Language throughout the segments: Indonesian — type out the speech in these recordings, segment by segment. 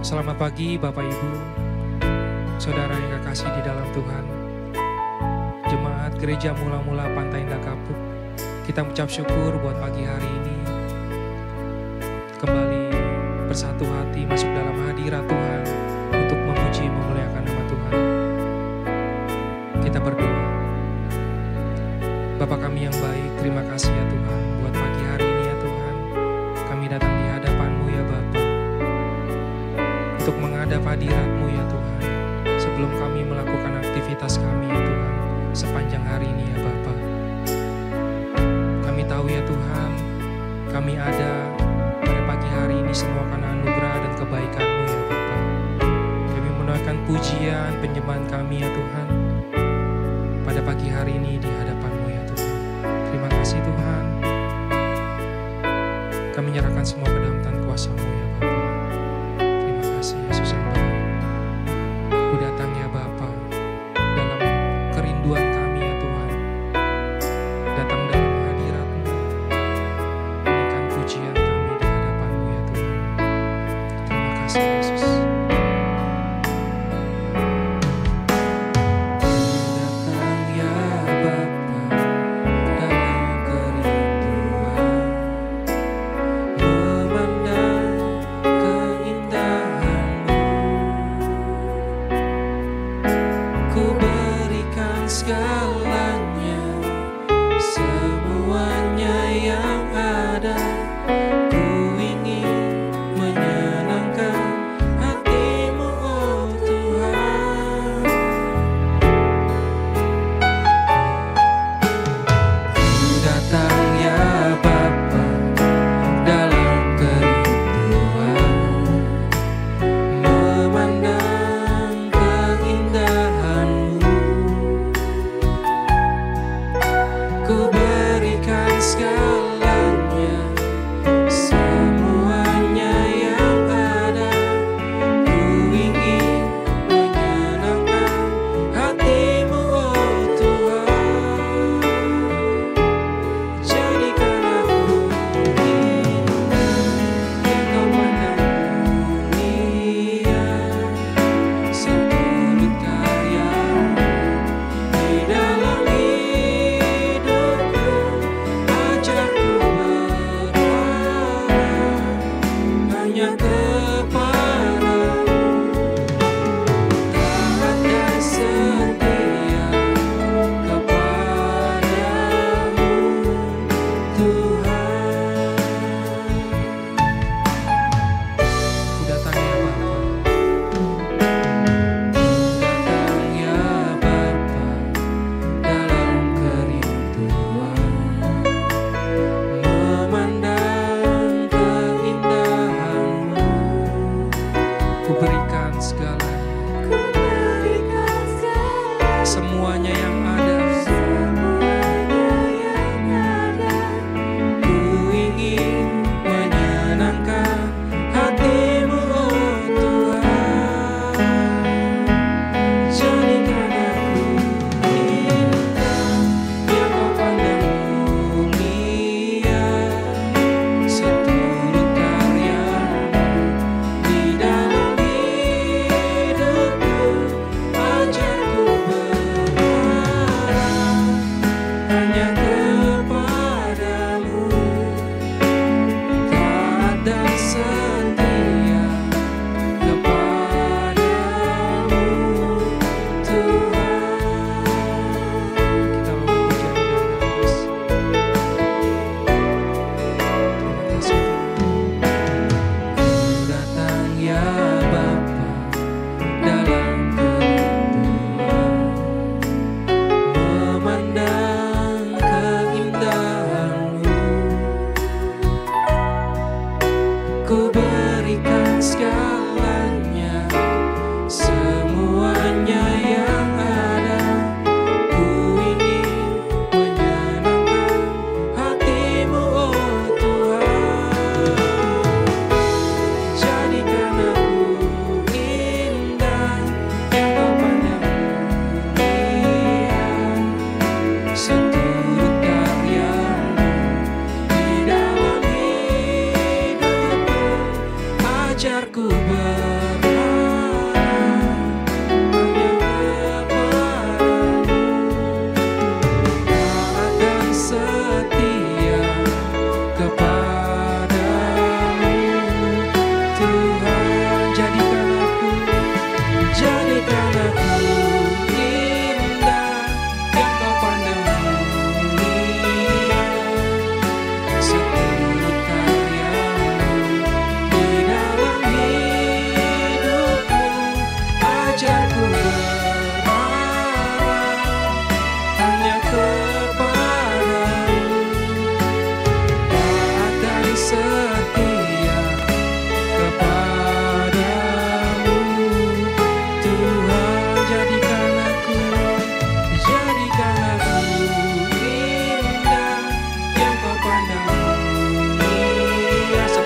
Selamat pagi Bapak Ibu, Saudara yang kekasih di dalam Tuhan. Jemaat Gereja Mula-Mula Pantai Indah Kapuk, kita mengucap syukur buat pagi hari ini. Kembali bersatu hati masuk dalam hadirat Tuhan untuk memuji memuliakan nama Tuhan. berdoa. Bapa kami yang baik, terima kasih ya Tuhan buat pagi hari ini ya Tuhan. Kami datang di hadapan-Mu ya Bapa, untuk menghadap hadirat-Mu ya Tuhan. Sebelum kami melakukan aktivitas kami ya Tuhan, sepanjang hari ini ya Bapa. Kami tahu ya Tuhan, kami ada pada pagi hari ini semua karena anugerah dan kebaikan-Mu ya Bapa. Kami menaikkan pujian, penyembahan kami ya Tuhan, pada pagi hari ini di hadapan-Mu ya Tuhan. Terima kasih Tuhan. Kami menyerahkan semua ke dalam tangan kuasa-Mu ya Bapa. Terima kasih Yesus yang baik. Ku datang ya Bapa dalam kerinduan kami ya Tuhan. Datang dalam hadirat-Mu, menaikkan pujian kami di hadapan-Mu ya Tuhan. Terima kasih Yesus. Memandang keindahan-Mu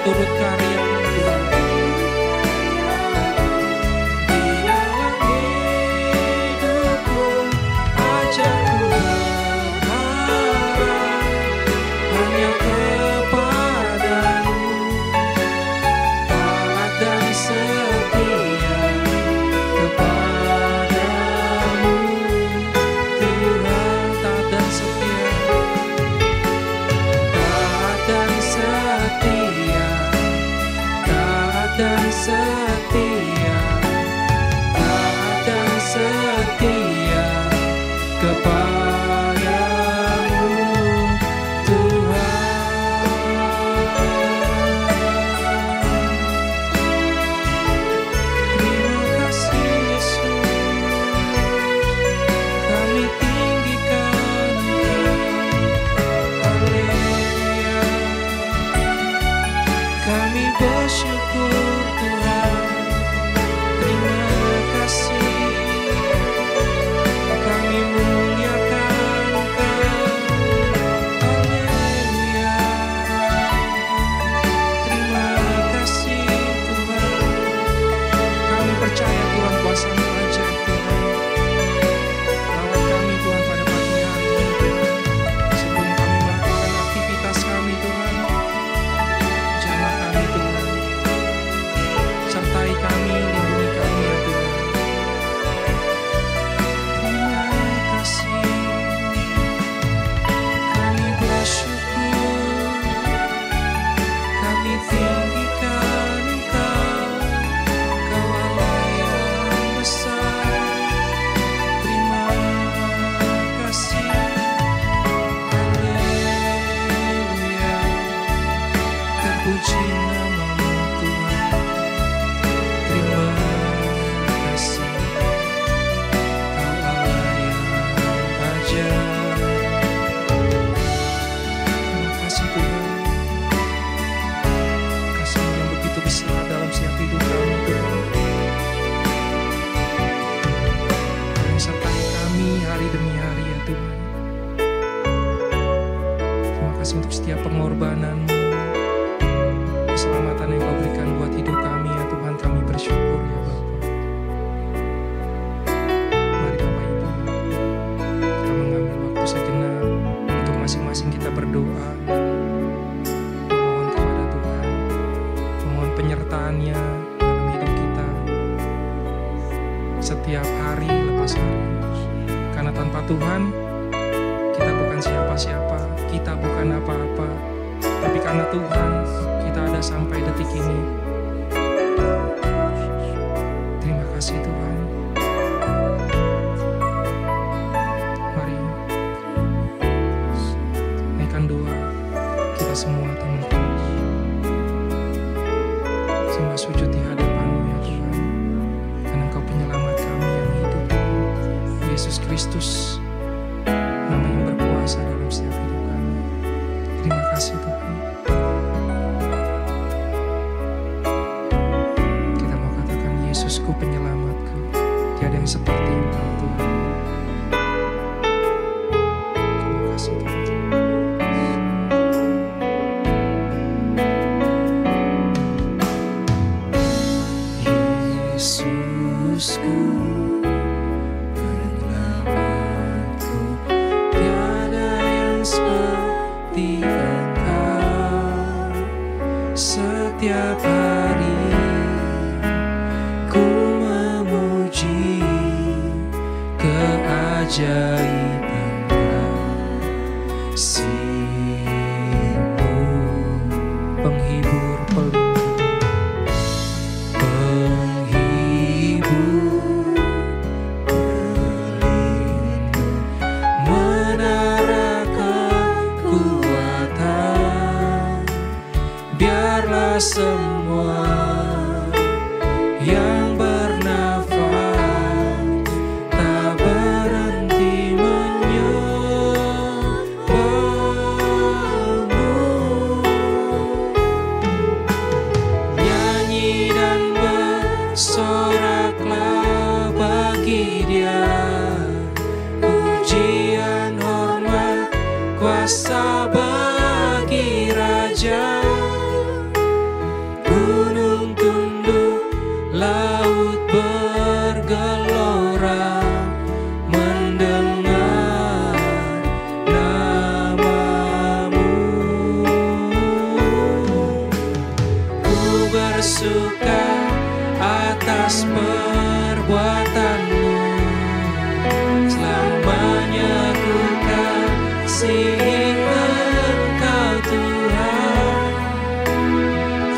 turut karya-Mu Tuhan. Di dalam hidupku ajarku berharap hanya kepadamu, taat dan setia kepadamu Tuhan. Taat dan setia, taat dan setia, taat dan setia, taat dan setia kepadamu Tuhan. Terima kasih Yesus, kami tinggikan Engkau. Haleluya, kami bersyukur Tuhan. Terima kasih, kami muliakan Engkau. Haleluya, terima kasih Tuhan. Kami percaya Tuhan kuasa-Mu ajaib Tuhan. Rawat kami Tuhan pada pagi hari ini Tuhan. Sebelum kami melakukan aktivitas kami Tuhan, jamah kami Tuhan. Sertai kami, lindungi kami ya Tuhan. Terima kasih, kami bersyukur, kami tinggikan Engkau. Kau Allah yang besar. Terima kasih. Haleluya, terpuji nama-Mu Tuhan. Terima kasih, Kau Allah yang ajaib. Terima kasih Tuhan, kasih-Mu yang begitu besar dalam setiap hidup kami Tuhan. Kau yang sertai kami hari demi hari ya Tuhan. Terima kasih untuk setiap pengorbanan-Mu, keselamatan yang Kau berikan buat hidup kami ya Tuhan. Kami bersyukur ya Bapa. Mari Bapak Ibu, kita mengambil waktu sejenak untuk masing-masing kita berdoa, memohon kepada Tuhan, memohon penyertaan-Nya dalam hidup kita setiap hari lepas hari. Karena tanpa Tuhan kita bukan siapa-siapa, kita bukan apa-apa. Tapi karena Tuhan kita ada sampai detik ini. Terima kasih Tuhan. Mari naikkan doa kita semua teman-teman. Sembah sujud di hadapan-Mu ya Tuhan. Karena Engkau penyelamat kami yang hidup, Yesus Kristus, nama yang berkuasa dalam setiap hidup kami. Terima kasih Tuhan. Kita mau katakan, Yesusku penyelamatku, tiada yang seperti Engkau Tuhan. Terima kasih Tuhan. Yesusku penyelamatku, tiada yang seperti Engkau. Setiap hari ku memuji keajaiban kasih-Mu, penghibur pelindung, menara kekuatan. Biarlah semua yang bernafas tak berhenti menyembah-Mu. Nyanyi dan bersoraklah bagi Dia, pujian, hormat, kuasa bagi Raja. bersuka atas perbuatanmu. Selamanya ku kasihi Engkau Tuhan.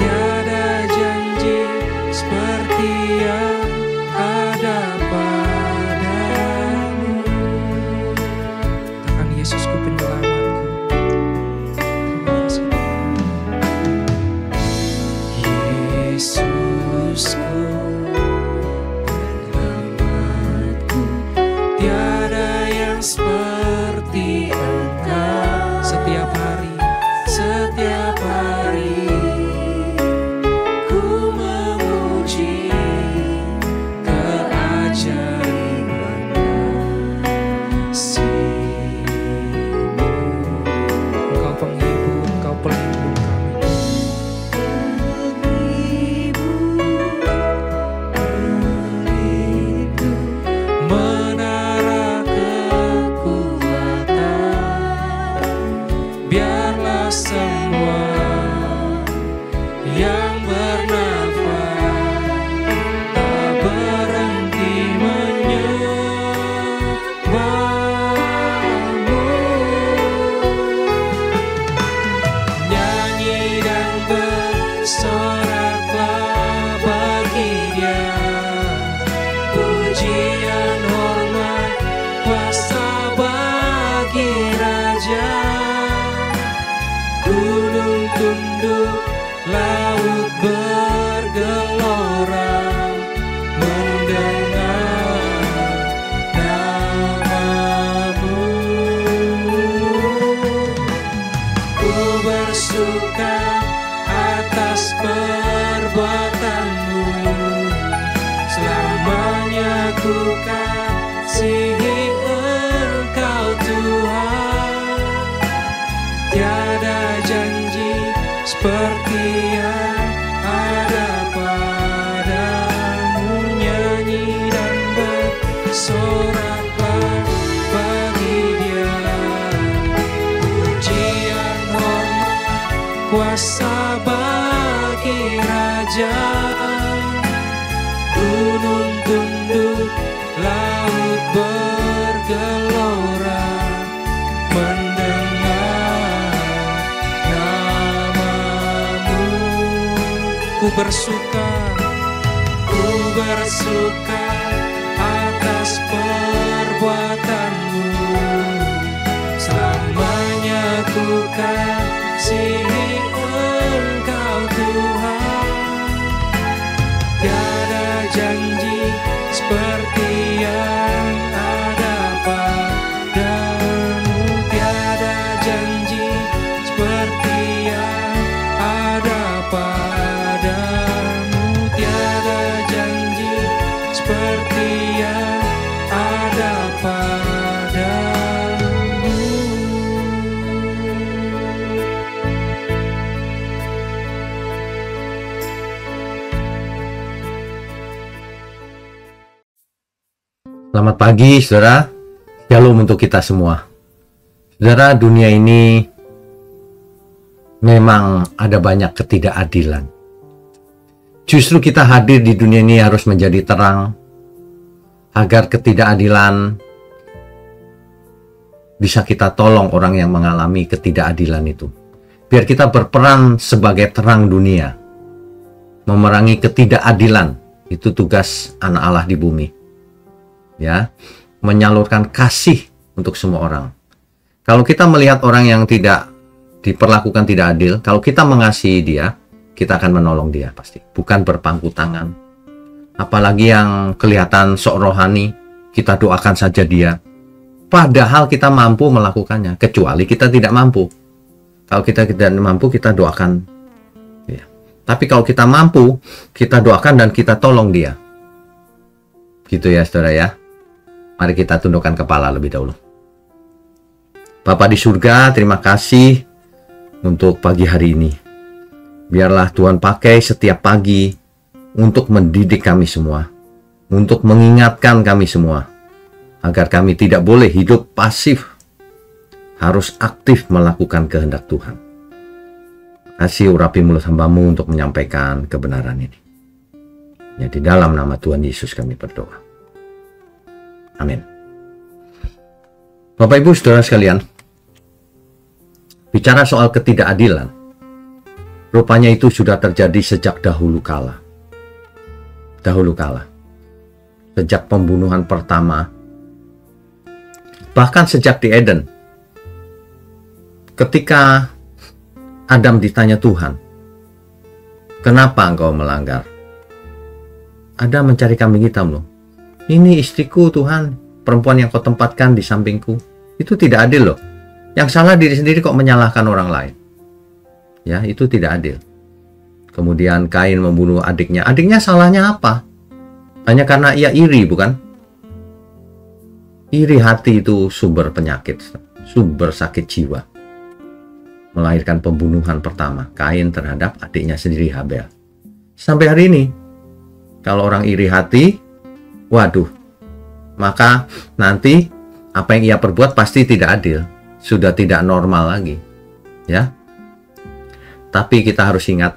Tiada janji seperti yang ada padamu. Katakan, Yesusku penyelamatku. Terima kasih Tuhan. Yesusku penyelamatku, tiada yang seperti Engkau. Setiap hari ku memuji keajaiban kasih-Mu. Engkau penghibur, Engkau pelindung kami. Menara kekuatan, biarlah semua yang bernafas tak berhenti menyembah-Mu. Nyanyi dan bersoraklah bagi Dia, pujian, hormat, kuasa bagi Raja. Gunung tunduk, laut bergelora mendengar nama-Mu. Ku bersuka atas perbuatanmu. Selamanya ku kasihi Engkau Tuhan. Tiada janji seperti yang ada padamu. Nyanyi dan bersoraklah bagi Dia, pujian, hormat, kuasa bagi Raja. Gunung tunduk, laut bergelora mendengar nama-Mu. Ku bersuka atas perbuatanmu. Selamanya ku kasihi Engkau Tuhan. Tiada janji seperti yang ada padamu. Tiada janji seperti yang ada padamu. Tiada janji seperti yang ada padamu. Selamat pagi, saudara. Shalom untuk kita semua. Saudara, dunia ini memang ada banyak ketidakadilan. Justru kita hadir di dunia ini harus menjadi terang, agar ketidakadilan bisa kita tolong orang yang mengalami ketidakadilan itu. Biar kita berperan sebagai terang dunia, memerangi ketidakadilan. Itu tugas anak Allah di bumi. Ya, menyalurkan kasih untuk semua orang. Kalau kita melihat orang yang tidak diperlakukan tidak adil, kalau kita mengasihi dia, kita akan menolong dia pasti. Bukan berpangku tangan. Apalagi yang kelihatan sok rohani, kita doakan saja dia. Padahal kita mampu melakukannya, kecuali kita tidak mampu. Kalau kita tidak mampu, kita doakan. Ya. Tapi kalau kita mampu, kita doakan dan kita tolong dia. Gitu ya, saudara ya. Mari kita tundukkan kepala lebih dahulu. Bapa di surga, terima kasih untuk pagi hari ini. Biarlah Tuhan pakai setiap pagi untuk mendidik kami semua, untuk mengingatkan kami semua, agar kami tidak boleh hidup pasif, harus aktif melakukan kehendak Tuhan. Kasih urapi mulut hamba-Mu untuk menyampaikan kebenaran ini. Ya, di dalam nama Tuhan Yesus kami berdoa. Amin. Bapak Ibu Saudara sekalian, bicara soal ketidakadilan, rupanya itu sudah terjadi sejak dahulu kala. Dahulu kala. Sejak pembunuhan pertama, bahkan sejak di Eden. Ketika Adam ditanya Tuhan, kenapa engkau melanggar? Adam mencari kambing hitam loh. Ini istriku Tuhan, perempuan yang kau tempatkan di sampingku. Itu tidak adil loh. Yang salah diri sendiri kok menyalahkan orang lain. Ya, itu tidak adil. Kemudian Kain membunuh adiknya. Adiknya salahnya apa? Hanya karena ia iri, bukan? Iri hati itu sumber penyakit, sumber sakit jiwa. Melahirkan pembunuhan pertama, Kain terhadap adiknya sendiri Habel. Sampai hari ini, kalau orang iri hati, waduh, maka nanti apa yang ia perbuat pasti tidak adil, sudah tidak normal lagi, ya. Tapi kita harus ingat,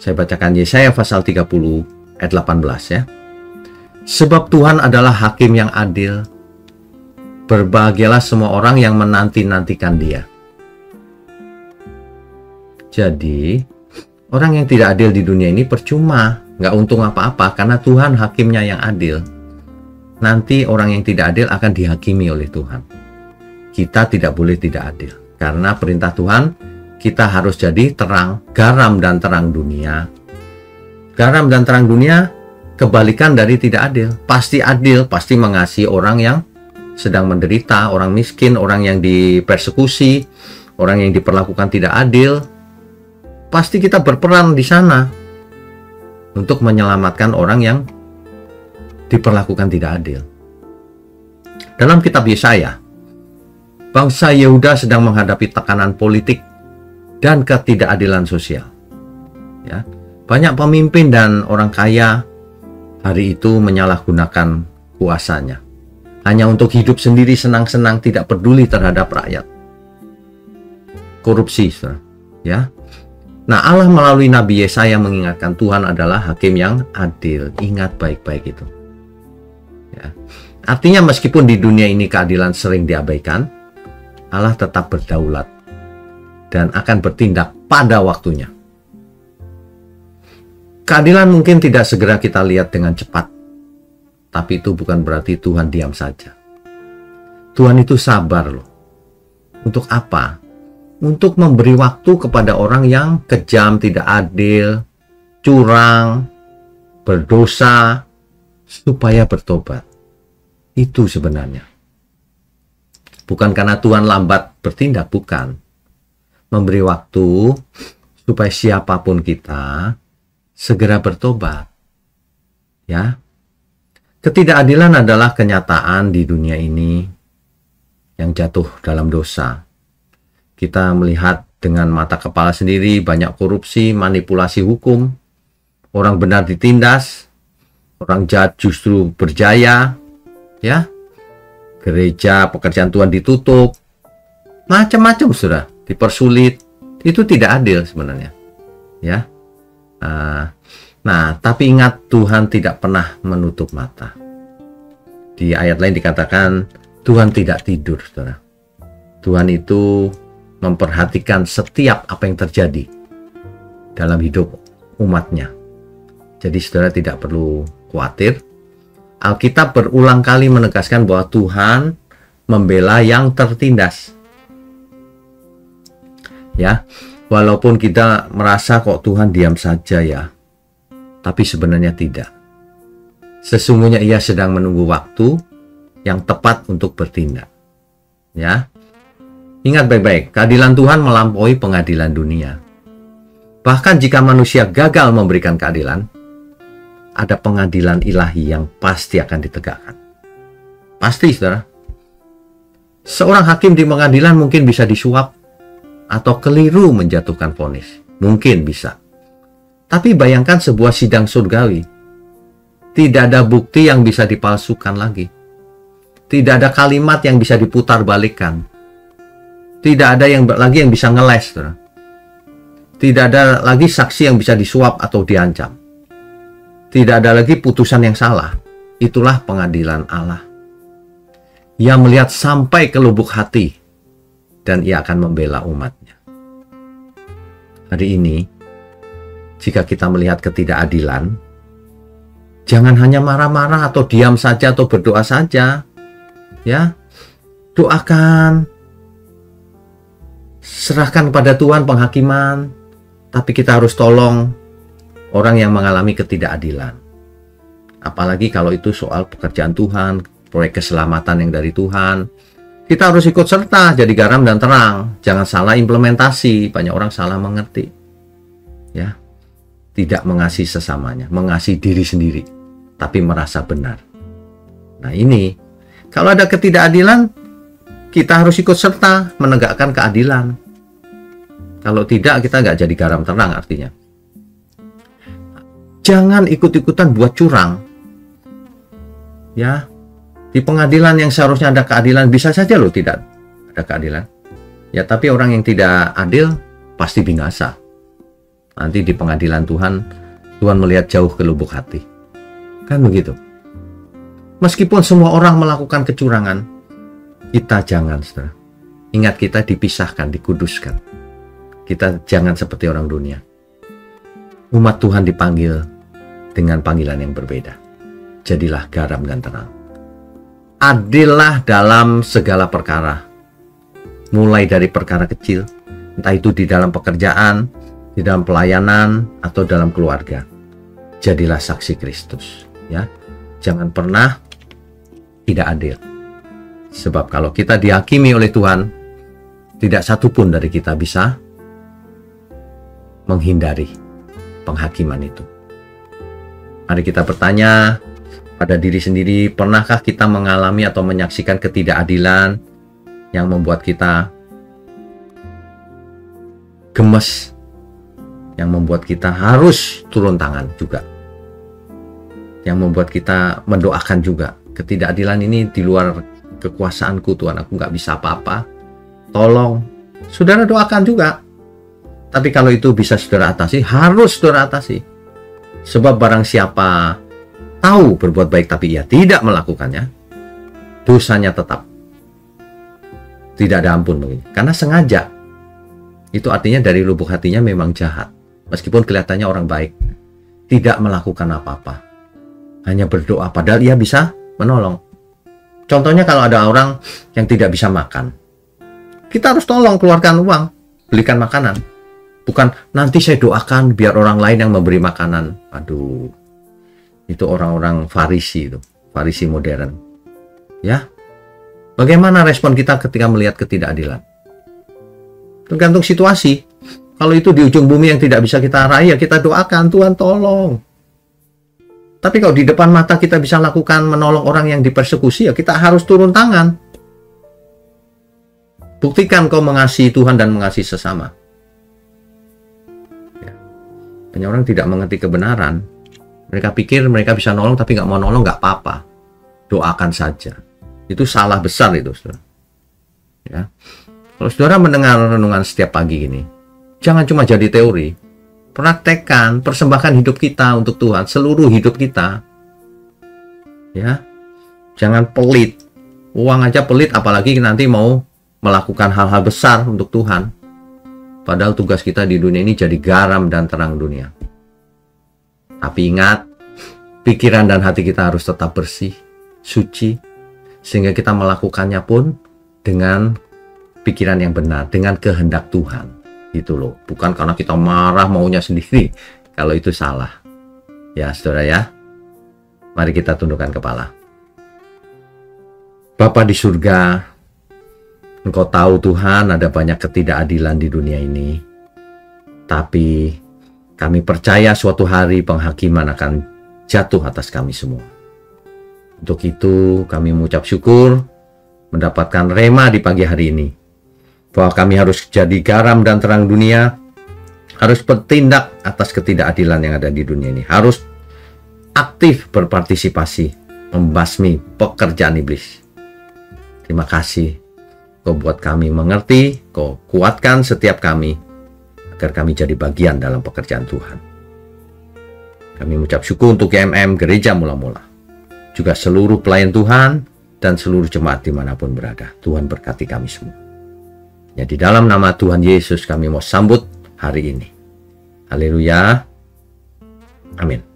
saya bacakan Yesaya pasal 30 ayat 18 ya. Sebab Tuhan adalah hakim yang adil, berbahagialah semua orang yang menanti-nantikan Dia. Jadi, orang yang tidak adil di dunia ini percuma, nggak untung apa-apa, karena Tuhan hakimnya yang adil. Nanti orang yang tidak adil akan dihakimi oleh Tuhan. Kita tidak boleh tidak adil, karena perintah Tuhan, kita harus jadi terang, garam dan terang dunia. Garam dan terang dunia, kebalikan dari tidak adil. Pasti adil, pasti mengasihi orang yang sedang menderita, orang miskin, orang yang dipersekusi, orang yang diperlakukan tidak adil. Pasti kita berperan di sana untuk menyelamatkan orang yang diperlakukan tidak adil. Dalam kitab Yesaya, bangsa Yehuda sedang menghadapi tekanan politik dan ketidakadilan sosial. Ya, banyak pemimpin dan orang kaya hari itu menyalahgunakan kuasanya hanya untuk hidup sendiri senang-senang, tidak peduli terhadap rakyat. Korupsi, saudara. Ya. Nah, Allah melalui Nabi Yesaya mengingatkan Tuhan adalah hakim yang adil. Ingat baik-baik itu. Ya. Artinya meskipun di dunia ini keadilan sering diabaikan, Allah tetap berdaulat dan akan bertindak pada waktunya. Keadilan mungkin tidak segera kita lihat dengan cepat, tapi itu bukan berarti Tuhan diam saja. Tuhan itu sabar loh. Untuk apa? Untuk memberi waktu kepada orang yang kejam, tidak adil, curang, berdosa, supaya bertobat. Itu sebenarnya. Bukan karena Tuhan lambat bertindak, bukan. Memberi waktu supaya siapapun kita segera bertobat. Ya. Ketidakadilan adalah kenyataan di dunia ini yang jatuh dalam dosa. Kita melihat dengan mata kepala sendiri banyak korupsi, manipulasi hukum, orang benar ditindas, orang jahat justru berjaya, ya. Gereja, pekerjaan Tuhan ditutup, macam-macam sudah dipersulit. Itu tidak adil sebenarnya, ya. Nah, tapi ingat Tuhan tidak pernah menutup mata. Di ayat lain dikatakan Tuhan tidak tidur, saudara. Tuhan itu memperhatikan setiap apa yang terjadi dalam hidup umatnya. Jadi saudara tidak perlu khawatir. Alkitab berulang kali menegaskan bahwa Tuhan membela yang tertindas. Ya, walaupun kita merasa kok Tuhan diam saja ya, tapi sebenarnya tidak. Sesungguhnya Ia sedang menunggu waktu yang tepat untuk bertindak. Ya. Ingat baik-baik, keadilan Tuhan melampaui pengadilan dunia. Bahkan jika manusia gagal memberikan keadilan, ada pengadilan ilahi yang pasti akan ditegakkan. Pasti, saudara. Seorang hakim di pengadilan mungkin bisa disuap atau keliru menjatuhkan vonis. Mungkin bisa. Tapi bayangkan sebuah sidang surgawi. Tidak ada bukti yang bisa dipalsukan lagi. Tidak ada kalimat yang bisa diputar balikkan. Tidak ada lagi yang bisa ngeles. Saudara. Tidak ada lagi saksi yang bisa disuap atau diancam. Tidak ada lagi putusan yang salah. Itulah pengadilan Allah. Ia melihat sampai ke lubuk hati dan ia akan membela umatnya. Hari ini, jika kita melihat ketidakadilan, jangan hanya marah-marah atau diam saja atau berdoa saja. Ya, doakan. Serahkan kepada Tuhan penghakiman, tapi kita harus tolong orang yang mengalami ketidakadilan. Apalagi kalau itu soal pekerjaan Tuhan, proyek keselamatan yang dari Tuhan. Kita harus ikut serta jadi garam dan terang. Jangan salah implementasi. Banyak orang salah mengerti. Ya, tidak mengasihi sesamanya, mengasihi diri sendiri, tapi merasa benar. Nah ini, kalau ada ketidakadilan, kita harus ikut serta menegakkan keadilan. Kalau tidak, kita nggak jadi garam terang artinya. Jangan ikut-ikutan buat curang. Ya, di pengadilan yang seharusnya ada keadilan, bisa saja loh tidak ada keadilan. Ya, tapi orang yang tidak adil pasti binasa. Nanti di pengadilan Tuhan, Tuhan melihat jauh ke lubuk hati. Kan begitu. Meskipun semua orang melakukan kecurangan, kita jangan, saudara. Ingat, kita dipisahkan, dikuduskan. Kita jangan seperti orang dunia. Umat Tuhan dipanggil dengan panggilan yang berbeda. Jadilah garam dan terang. Adillah dalam segala perkara. Mulai dari perkara kecil, entah itu di dalam pekerjaan, di dalam pelayanan, atau dalam keluarga. Jadilah saksi Kristus. Ya, jangan pernah tidak adil. Sebab kalau kita dihakimi oleh Tuhan, tidak satu pun dari kita bisa menghindari penghakiman itu. Mari kita bertanya pada diri sendiri, pernahkah kita mengalami atau menyaksikan ketidakadilan yang membuat kita gemes, yang membuat kita harus turun tangan juga, yang membuat kita mendoakan juga. Ketidakadilan ini di luar kekuasaanku Tuhan, aku nggak bisa apa-apa, tolong. Saudara doakan juga. Tapi kalau itu bisa saudara atasi, harus saudara atasi. Sebab barang siapa tahu berbuat baik tapi ia tidak melakukannya, dosanya tetap tidak ada ampun begini. Karena sengaja. Itu artinya dari lubuk hatinya memang jahat. Meskipun kelihatannya orang baik, tidak melakukan apa-apa, hanya berdoa padahal ia bisa menolong. Contohnya kalau ada orang yang tidak bisa makan, kita harus tolong, keluarkan uang, belikan makanan. Bukan nanti saya doakan biar orang lain yang memberi makanan. Aduh, itu orang-orang Farisi, itu Farisi modern. Ya, bagaimana respon kita ketika melihat ketidakadilan? Tergantung situasi. Kalau itu di ujung bumi yang tidak bisa kita raih, ya kita doakan, Tuhan tolong. Tapi kalau di depan mata kita bisa lakukan menolong orang yang dipersekusi, ya kita harus turun tangan. Buktikan kau mengasihi Tuhan dan mengasihi sesama. Ya. Banyak orang tidak mengerti kebenaran. Mereka pikir mereka bisa nolong, tapi nggak mau nolong, nggak apa-apa. Doakan saja. Itu salah besar itu, saudara. Ya. Kalau saudara mendengar renungan setiap pagi ini, jangan cuma jadi teori. Praktekkan, persembahkan hidup kita untuk Tuhan, seluruh hidup kita. Ya. Jangan pelit. Uang aja pelit, apalagi nanti mau melakukan hal-hal besar untuk Tuhan. Padahal tugas kita di dunia ini jadi garam dan terang dunia. Tapi ingat, pikiran dan hati kita harus tetap bersih, suci, sehingga kita melakukannya pun dengan pikiran yang benar, dengan kehendak Tuhan. Gitu loh, bukan karena kita marah maunya sendiri. Kalau itu salah. Ya, saudara ya. Mari kita tundukkan kepala. Bapa di surga, Engkau tahu Tuhan ada banyak ketidakadilan di dunia ini. Tapi kami percaya suatu hari penghakiman akan jatuh atas kami semua. Untuk itu kami mengucap syukur mendapatkan rema di pagi hari ini. Bahwa kami harus jadi garam dan terang dunia, harus bertindak atas ketidakadilan yang ada di dunia ini, harus aktif berpartisipasi membasmi pekerjaan iblis. Terima kasih Kau buat kami mengerti, Kau kuatkan setiap kami agar kami jadi bagian dalam pekerjaan Tuhan. Kami mengucap syukur untuk GMM Gereja Mula-Mula, juga seluruh pelayan Tuhan dan seluruh jemaat dimanapun berada. Tuhan berkati kami semua. Ya, di dalam nama Tuhan Yesus kami mau sambut hari ini. Haleluya. Amin.